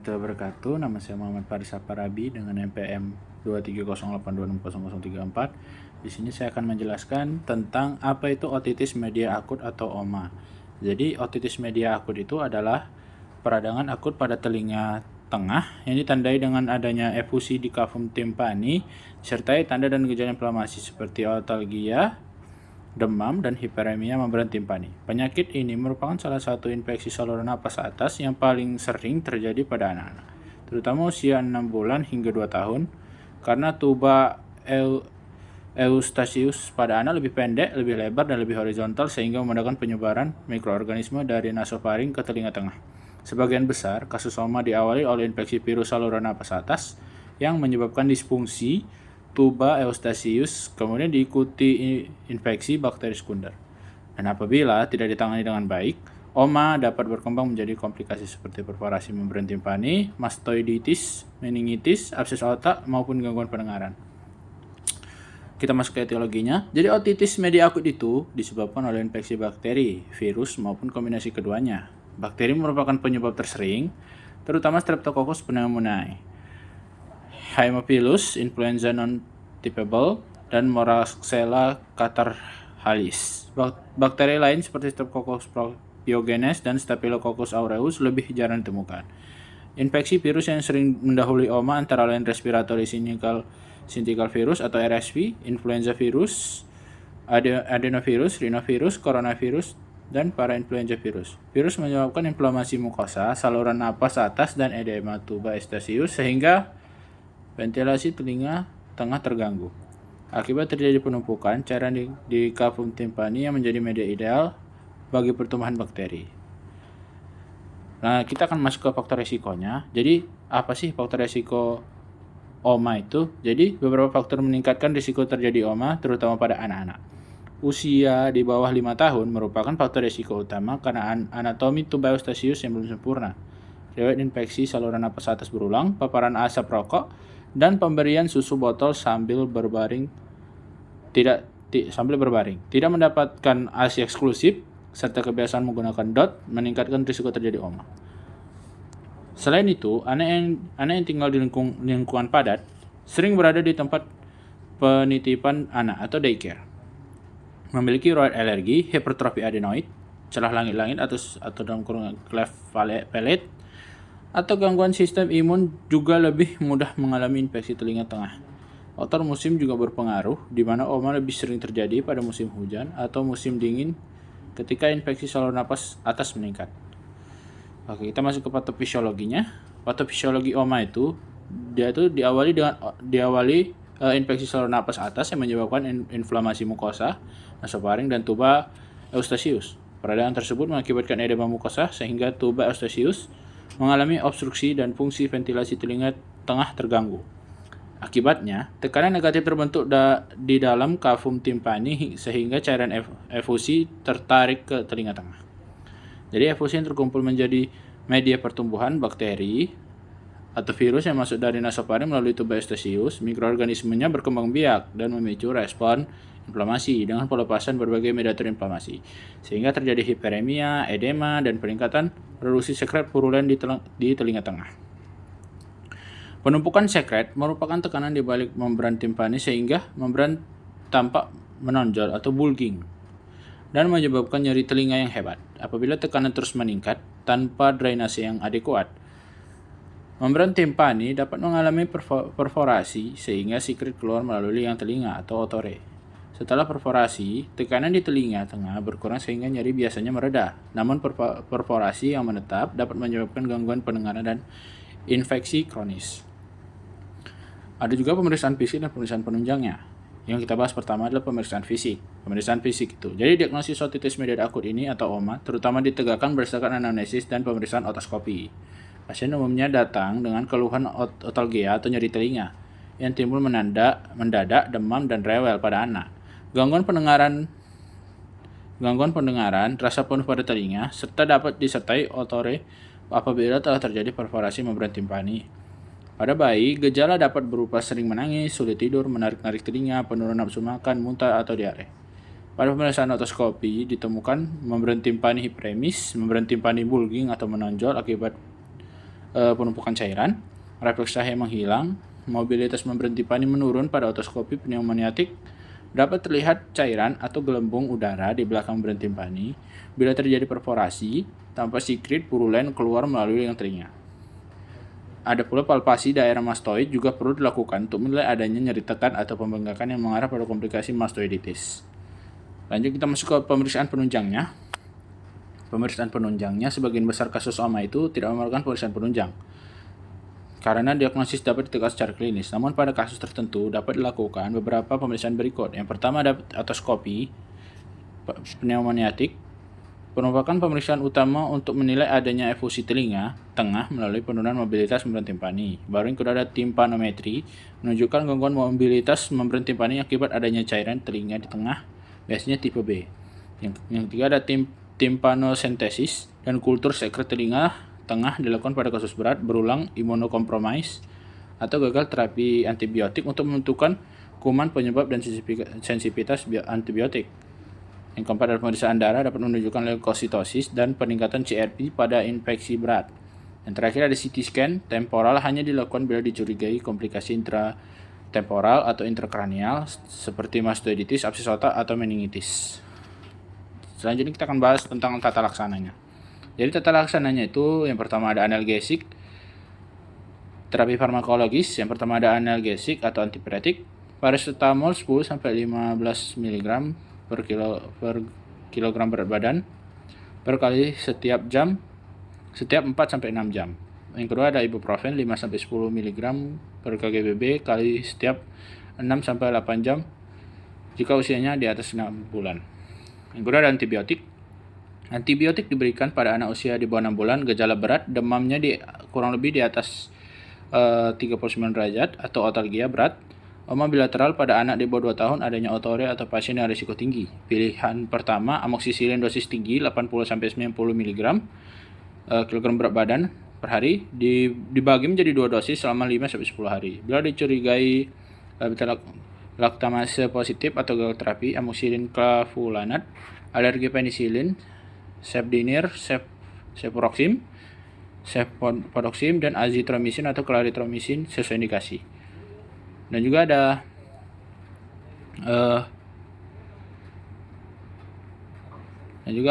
Wabarakatuh. Nama saya Muhammad Faris Aparabi dengan NPM 23082600034. Di sini saya akan menjelaskan tentang apa itu otitis media akut atau OMA. Jadi otitis media akut itu adalah peradangan akut pada telinga tengah yang ditandai dengan adanya efusi di kavum timpani disertai tanda dan gejala inflamasi seperti otalgia, demam, dan hiperemia membran timpani. Penyakit ini merupakan salah satu infeksi saluran napas atas yang paling sering terjadi pada anak-anak, terutama usia 6 bulan hingga 2 tahun, karena tuba Eustachius pada anak lebih pendek, lebih lebar, dan lebih horizontal sehingga memudahkan penyebaran mikroorganisme dari nasofaring ke telinga tengah. Sebagian besar kasus OMA diawali oleh infeksi virus saluran napas atas yang menyebabkan disfungsi tuba Eustachius, kemudian diikuti infeksi bakteri sekunder. Dan apabila tidak ditangani dengan baik, OMA dapat berkembang menjadi komplikasi seperti perforasi membran timpani, mastoiditis, meningitis, abses otak, maupun gangguan pendengaran. Kita masuk ke etiologinya. Jadi otitis media akut itu disebabkan oleh infeksi bakteri, virus, maupun kombinasi keduanya. Bakteri merupakan penyebab tersering, terutama Streptococcus pneumoniae, Haemophilus influenza non-typable, dan Moraxella catarrhalis. Bakteri lain seperti Streptococcus pyogenes dan Staphylococcus aureus lebih jarang ditemukan. Infeksi virus yang sering mendahului OMA antara lain respiratory syncytial virus atau RSV, influenza virus, adenovirus, rhinovirus, coronavirus, dan parainfluenza virus. Virus menyebabkan inflamasi mukosa, saluran napas atas, dan edema tuba Eustachius sehingga ventilasi telinga tengah terganggu. Akibat terjadi penumpukan cairan di kavum timpani yang menjadi media ideal bagi pertumbuhan bakteri. Nah, kita akan masuk ke faktor resikonya. Jadi, apa sih faktor resiko OMA itu? Jadi, beberapa faktor meningkatkan risiko terjadi OMA, terutama pada anak-anak. Usia di bawah 5 tahun merupakan faktor risiko utama karena anatomi tuba Eustachius yang belum sempurna. Riwayat infeksi saluran napas atas berulang, paparan asap rokok, dan pemberian susu botol sambil berbaring tidak mendapatkan ASI eksklusif, serta kebiasaan menggunakan DOT meningkatkan risiko terjadi OMA. Selain itu, anak yang tinggal di lingkungan padat sering berada di tempat penitipan anak atau daycare, memiliki riwayat alergi, hipertrofi adenoid, celah langit-langit atau dalam kurungan cleft palate, atau gangguan sistem imun juga lebih mudah mengalami infeksi telinga tengah. Faktor musim juga berpengaruh, di mana OMA lebih sering terjadi pada musim hujan atau musim dingin ketika infeksi saluran napas atas meningkat. Oke, kita masuk ke patofisiologinya. Patofisiologi OMA itu diawali infeksi saluran napas atas yang menyebabkan inflamasi mukosa, nasofaring, dan tuba Eustachius. Peradangan tersebut mengakibatkan edema mukosa sehingga tuba Eustachius mengalami obstruksi dan fungsi ventilasi telinga tengah terganggu. Akibatnya, tekanan negatif terbentuk di dalam kavum timpani sehingga cairan efusi tertarik ke telinga tengah. Jadi efusi yang terkumpul menjadi media pertumbuhan bakteri atau virus yang masuk dari nasofaring melalui tuba Eustachius. Mikroorganismenya berkembang biak dan memicu respon inflamasi dengan pelepasan berbagai mediator inflamasi, sehingga terjadi hiperemia, edema, dan peningkatan produksi sekret purulen di telinga tengah. Penumpukan sekret merupakan tekanan di balik membran timpani sehingga membran tampak menonjol atau bulging dan menyebabkan nyeri telinga yang hebat. Apabila tekanan terus meningkat tanpa drainase yang adekuat, membran timpani dapat mengalami perforasi sehingga sekret keluar melalui liang telinga atau otore. Setelah perforasi, tekanan di telinga tengah berkurang sehingga nyeri biasanya mereda. Namun perforasi yang menetap dapat menyebabkan gangguan pendengaran dan infeksi kronis. Ada juga pemeriksaan fisik dan pemeriksaan penunjangnya. Yang kita bahas pertama adalah pemeriksaan fisik. Pemeriksaan fisik itu. Jadi diagnosis otitis media akut ini atau OMA terutama ditegakkan berdasarkan anamnesis dan pemeriksaan otoskopi. Pasien umumnya datang dengan keluhan otalgia atau nyeri telinga yang timbul mendadak, demam, dan rewel pada anak. Gangguan pendengaran, rasa penuh pada telinga, serta dapat disertai otore apabila telah terjadi perforasi membran timpani. Pada bayi, gejala dapat berupa sering menangis, sulit tidur, menarik-narik telinga, penurunan nafsu makan, muntah, atau diare. Pada pemeriksaan otoskopi ditemukan membran timpani hiperemis, membran timpani bulging atau menonjol akibat penumpukan cairan, refleks cahaya menghilang, mobilitas membran timpani menurun pada otoskopi pneumoniatik, dapat terlihat cairan atau gelembung udara di belakang membran timpani bila terjadi perforasi tanpa sikrit purulen keluar melalui liang telinga. Ada pula palpasi daerah mastoid juga perlu dilakukan untuk menilai adanya nyeri tekan atau pembengkakan yang mengarah pada komplikasi mastoiditis. Lanjut kita masuk ke pemeriksaan penunjangnya. Pemeriksaan penunjangnya sebagian besar kasus OMA itu tidak memerlukan pemeriksaan penunjang karena diagnosis dapat ditegakkan secara klinis. Namun pada kasus tertentu dapat dilakukan beberapa pemeriksaan berikut. Yang pertama ada otoskopi pneumoniatik. Merupakan pemeriksaan utama untuk menilai adanya efusi telinga tengah melalui penurunan mobilitas membran timpani. Baru yang kedua ada timpanometri, menunjukkan gangguan mobilitas membran timpani akibat adanya cairan telinga di tengah, biasanya tipe B. Yang ketiga ada timpanosentesis dan kultur sekret telinga tengah dilakukan pada kasus berat berulang imunokompromis atau gagal terapi antibiotik untuk menentukan kuman penyebab dan sensitivitas antibiotik. Yang keempat adalah pemeriksaan darah dapat menunjukkan leukositosis dan peningkatan CRP pada infeksi berat. Yang terakhir ada CT scan temporal hanya dilakukan bila dicurigai komplikasi intratemporal atau intrakranial seperti mastoiditis, abses otak, atau meningitis. Selanjutnya kita akan bahas tentang tata laksananya. Jadi tata laksananya itu yang pertama ada analgesik, terapi farmakologis. Yang pertama ada analgesik atau antipiretik, paracetamol 10-15 mg per kilogram berat badan per kali setiap jam, setiap 4-6 jam. Yang kedua ada ibuprofen 5-10 mg per kgbb kali setiap 6-8 jam jika usianya di atas 6 bulan. Yang kedua ada antibiotik. Antibiotik diberikan pada anak usia di bawah 6 bulan, gejala berat, demamnya kurang lebih di atas 39 derajat atau otalgia berat. Oma bilateral pada anak di bawah 2 tahun, adanya otoria atau pasien yang risiko tinggi. Pilihan pertama, amoksisilin dosis tinggi 80-90 mg kilogram berat badan per hari dibagi menjadi 2 dosis selama 5-10 hari. Bila dicurigai laktamase positif atau gagal terapi, amoxicillin clavulanat, alergi penisilin, cefdinir, cefuroxim, cefpodoxim, dan azitromisin atau claritromisin sesuai indikasi. Dan juga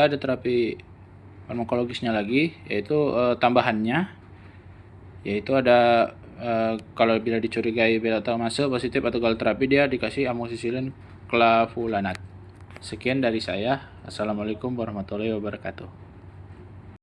ada terapi farmakologisnya lagi, yaitu tambahannya, yaitu ada kalau bila dicurigai laktamase positif atau gagal terapi, dia dikasih amoxicillin clavulanat. Sekian dari saya. Assalamualaikum warahmatullahi wabarakatuh.